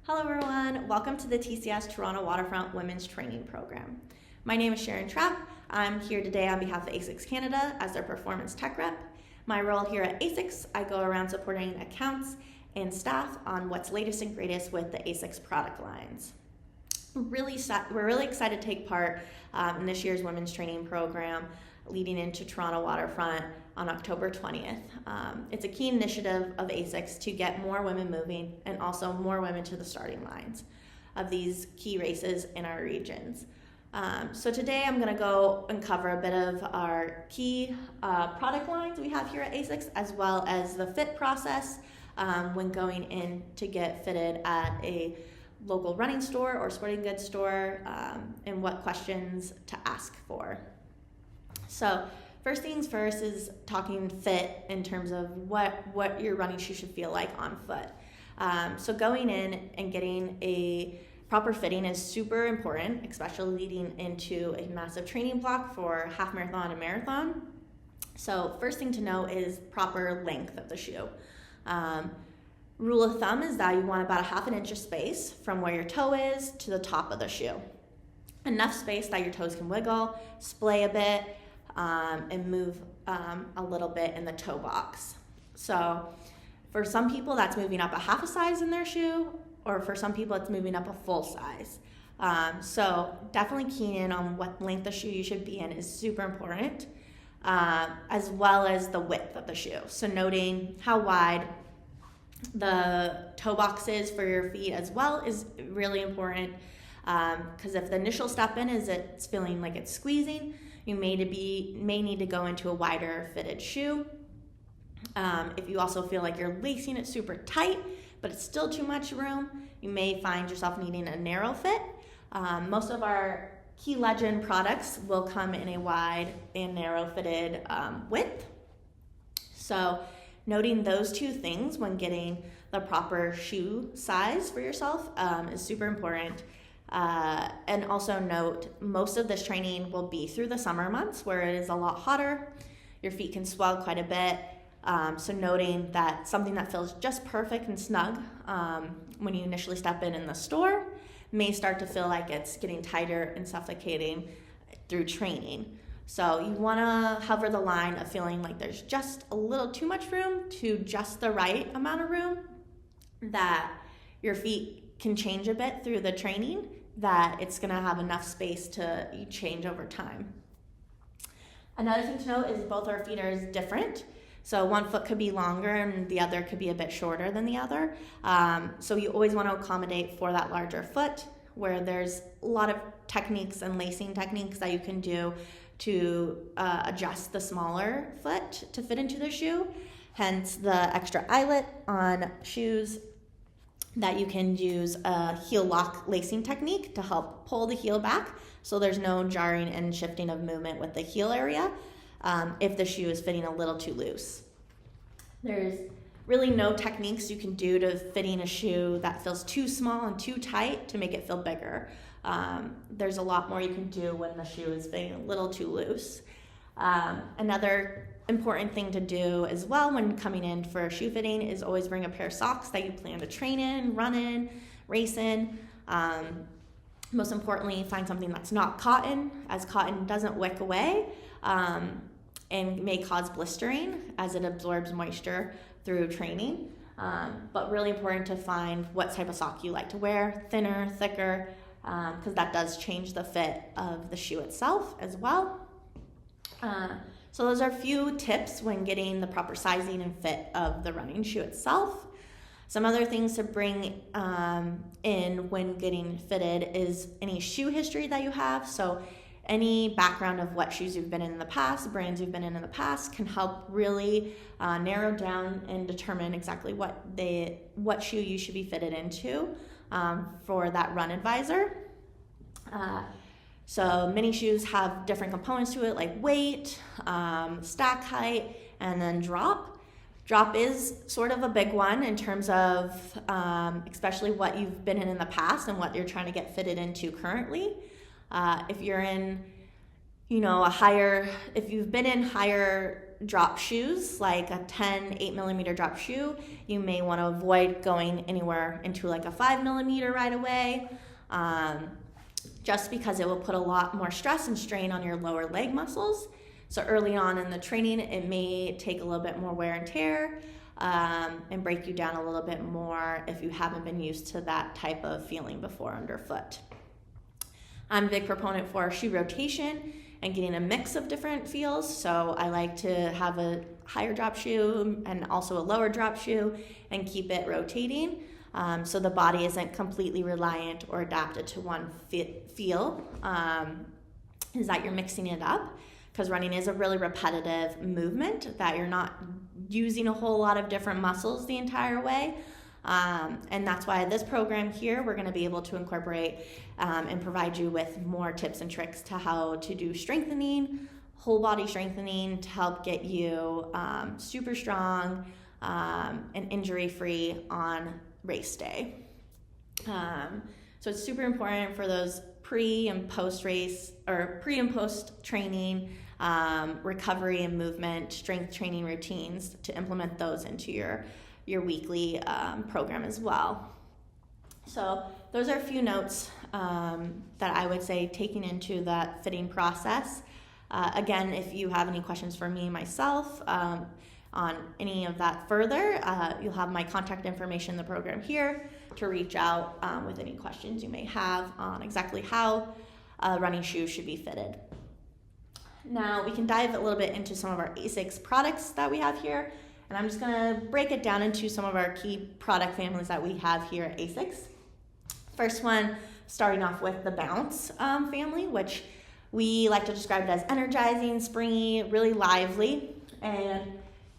Hello everyone, welcome to the TCS Toronto Waterfront Women's Training Program. My name is Cheryn Trapp. I'm here today on behalf of ASICS Canada as their Performance Tech Rep. My role here at ASICS, I go around supporting accounts and staff on what's latest and greatest with the ASICS product lines. We're really excited to take part in this year's Women's Training Program leading into Toronto Waterfront on October 20th. It's a key initiative of ASICS to get more women moving and also more women to the starting lines of these key races in our regions. So today I'm going to go and cover a bit of our key product lines we have here at ASICS, as well as the fit process when going in to get fitted at a local running store or sporting goods store, and what questions to ask for. So first things first is talking fit in terms of what your running shoe should feel like on foot. So going in and getting a proper fitting is super important, especially leading into a massive training block for half marathon and marathon. So first thing to know is proper length of the shoe. Rule of thumb is that you want about a half an inch of space from where your toe is to the top of the shoe. Enough space that your toes can wiggle, splay a bit, and move a little bit in the toe box. So for some people that's moving up a half a size in their shoe, or for some people it's moving up a full size. So definitely key in on what length of shoe you should be in is super important, as well as the width of the shoe. So noting how wide the toe box is for your feet as well is really important, because if the initial step in is it's feeling like it's squeezing, you may need to go into a wider fitted shoe. If you also feel like you're lacing it super tight, but it's still too much room, you may find yourself needing a narrow fit. Most of our key legend products will come in a wide and narrow fitted width. So noting those two things when getting the proper shoe size for yourself is super important. And also note, most of this training will be through the summer months where it is a lot hotter. Your feet can swell quite a bit. So noting that something that feels just perfect and snug when you initially step in the store may start to feel like it's getting tighter and suffocating through training. So you want to hover the line of feeling like there's just a little too much room to just the right amount of room, that your feet can change a bit through the training, that it's going to have enough space to change over time. Another thing to note is both our feet are different. So one foot could be longer and the other could be a bit shorter than the other. So you always want to accommodate for that larger foot, where there's a lot of techniques and lacing techniques that you can do to adjust the smaller foot to fit into the shoe. Hence the extra eyelet on shoes that you can use a heel lock lacing technique to help pull the heel back so there's no jarring and shifting of movement with the heel area if the shoe is fitting a little too loose. There's really no techniques you can do to fitting a shoe that feels too small and too tight to make it feel bigger. There's a lot more you can do when the shoe is fitting a little too loose. Another important thing to do as well when coming in for a shoe fitting is always bring a pair of socks that you plan to train in, run in, race in. Most importantly, find something that's not cotton, as cotton doesn't wick away and may cause blistering as it absorbs moisture through training. But really important to find what type of sock you like to wear, thinner, thicker, because that does change the fit of the shoe itself as well. So those are a few tips when getting the proper sizing and fit of the running shoe itself. Some other things to bring in when getting fitted is any shoe history that you have. So any background of what shoes you've been in the past, brands you've been in the past, can help really narrow down and determine exactly what shoe you should be fitted into for that run advisor. So many shoes have different components to it, like weight, stack height, and then drop. Drop is sort of a big one in terms of especially what you've been in the past and what you're trying to get fitted into currently. If you're in, if you've been in higher drop shoes, like a 8mm drop shoe, you may want to avoid going anywhere into like a 5mm right away, just because it will put a lot more stress and strain on your lower leg muscles. So early on in the training, it may take a little bit more wear and tear, and break you down a little bit more if you haven't been used to that type of feeling before underfoot. I'm a big proponent for shoe rotation and getting a mix of different feels. So I like to have a higher drop shoe and also a lower drop shoe and keep it rotating, so the body isn't completely reliant or adapted to one feel, is that you're mixing it up, because running is a really repetitive movement that you're not using a whole lot of different muscles the entire way. And that's why this program here, we're going to be able to incorporate and provide you with more tips and tricks to how to do strengthening, whole body strengthening, to help get you super strong and injury-free on race day. So it's super important for those pre and post race, or pre and post training, recovery and movement, strength training routines, to implement those into your weekly program as well. So those are a few notes that I would say taking into that fitting process. Again, if you have any questions for me, myself, on any of that further, you'll have my contact information in the program here to reach out with any questions you may have on exactly how running shoes should be fitted. Now we can dive a little bit into some of our ASICS products that we have here, and I'm just going to break it down into some of our key product families that we have here at ASICS. First one, starting off with the Bounce family, which we like to describe it as energizing, springy, really lively, and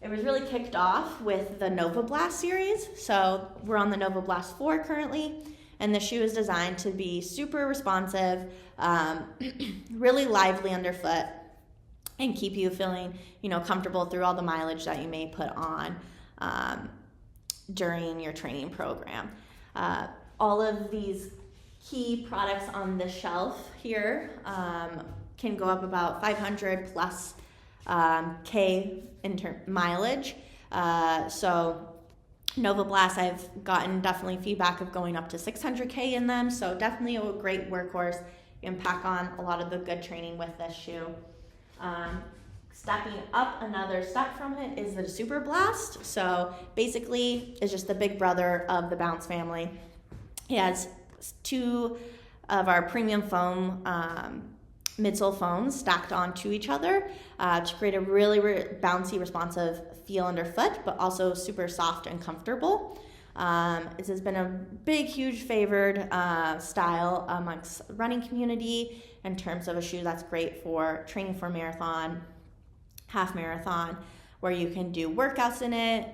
it was really kicked off with the Nova Blast series. So we're on the Nova Blast 4 currently, and the shoe is designed to be super responsive, really lively underfoot, and keep you feeling, comfortable through all the mileage that you may put on during your training program. All of these key products on the shelf here can go up about 500 plus K in mileage. So Nova Blast, I've gotten definitely feedback of going up to 600K in them. So definitely a great workhorse. You can pack on a lot of the good training with this shoe. Stepping up another step from it is the Super Blast. So basically it's just the big brother of the Bounce family. It has two of our premium foam midsole foams stacked onto each other to create a really bouncy, responsive feel underfoot, but also super soft and comfortable. This has been a big, huge favored style amongst the running community in terms of a shoe that's great for training for marathon, half marathon, where you can do workouts in it,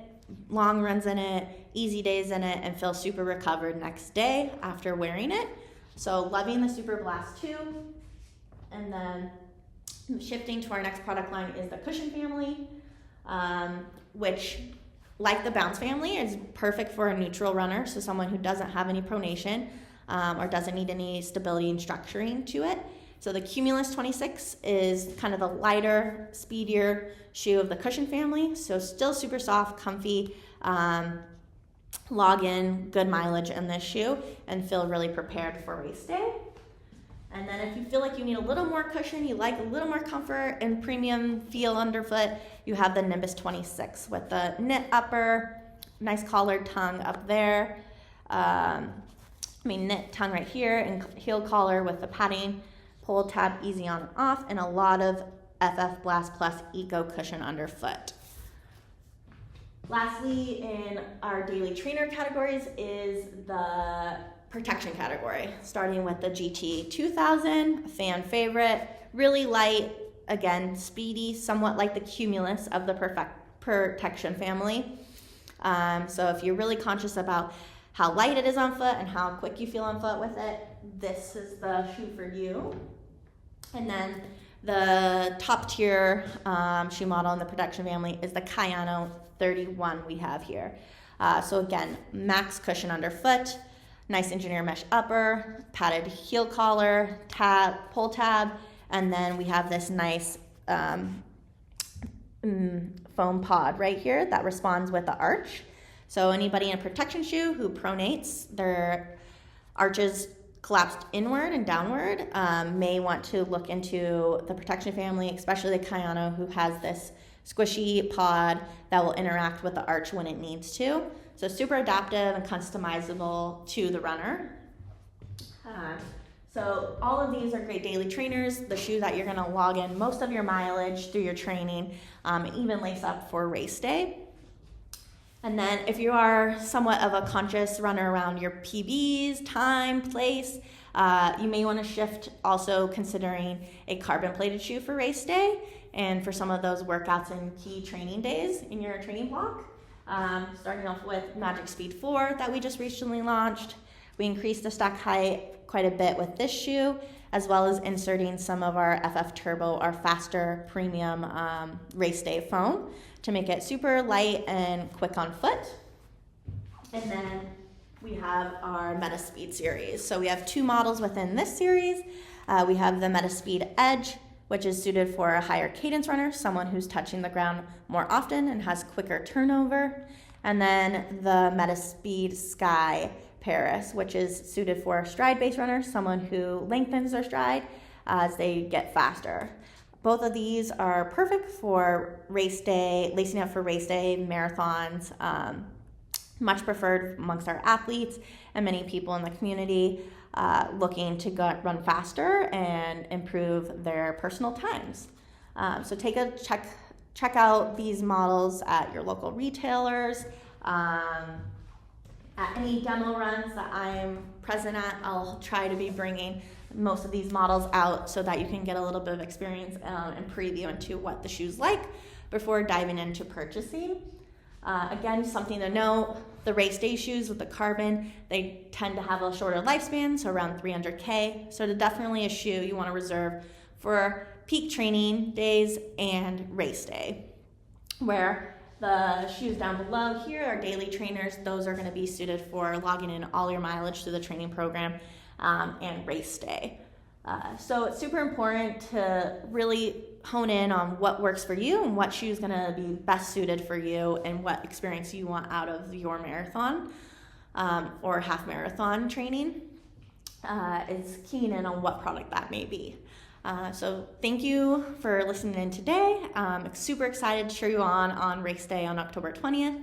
long runs in it, easy days in it, and feel super recovered next day after wearing it. So loving the Super Blast 2. And then shifting to our next product line is the Cushion family, which, like the Bounce family, is perfect for a neutral runner, so someone who doesn't have any pronation or doesn't need any stability and structuring to it. So the Cumulus 26 is kind of the lighter, speedier shoe of the Cushion family, so still super soft, comfy, log in, good mileage in this shoe, and feel really prepared for race day. And then if you feel like you need a little more cushion, you like a little more comfort and premium feel underfoot, you have the Nimbus 26 with the knit upper, nice collared tongue up there. Knit tongue right here, and heel collar with the padding, pull tab easy on and off, and a lot of FF Blast Plus Eco Cushion underfoot. Lastly, in our daily trainer categories is the protection category, starting with the GT 2000, fan favorite, really light, again, speedy, somewhat like the Cumulus of the protection family. So if you're really conscious about how light it is on foot and how quick you feel on foot with it, this is the shoe for you. And then the top tier shoe model in the protection family is the Kayano 31 we have here. So again, max cushion underfoot, nice engineer mesh upper, padded heel collar, pull tab, and then we have this nice foam pod right here that responds with the arch. So anybody in a protection shoe who pronates, their arches collapsed inward and downward, may want to look into the protection family, especially the Kayano, who has this squishy pod that will interact with the arch when it needs to. So super adaptive and customizable to the runner. So all of these are great daily trainers, the shoe that you're gonna log in most of your mileage through your training, even lace up for race day. And then if you are somewhat of a conscious runner around your PBs, time, place, you may want to shift, also considering a carbon plated shoe for race day and for some of those workouts and key training days in your training block. Starting off with Magic Speed 4 that we just recently launched. We increased the stack height quite a bit with this shoe, as well as inserting some of our FF Turbo, our faster premium race day foam, to make it super light and quick on foot. And then we have our Metaspeed series. So we have two models within this series. We have the Metaspeed Edge, which is suited for a higher cadence runner, someone who's touching the ground more often and has quicker turnover. And then the Metaspeed Sky Paris, which is suited for a stride-based runner, someone who lengthens their stride as they get faster. Both of these are perfect for race day, lacing up for race day, marathons, much preferred amongst our athletes and many people in the community looking to run faster and improve their personal times. So take a check out these models at your local retailers. At any demo runs that I'm present at, I'll try to be bringing most of these models out so that you can get a little bit of experience and preview into what the shoe's like before diving into purchasing. Again, something to note, the race day shoes with the carbon, they tend to have a shorter lifespan, so around 300K. So it's definitely a shoe you want to reserve for peak training days and race day. Where the shoes down below here are daily trainers. Those are going to be suited for logging in all your mileage through the training program and race day. So it's super important to really hone in on what works for you and what shoe is going to be best suited for you and what experience you want out of your marathon or half marathon training. Is keying in on what product that may be. So thank you for listening in today. I'm super excited to cheer you on race day on October 20th.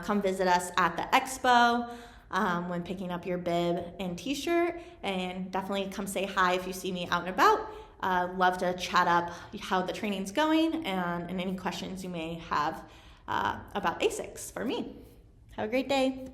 Come visit us at the expo when picking up your bib and t-shirt, and definitely come say hi if you see me out and about. Love to chat up how the training's going and any questions you may have about ASICS for me. Have a great day.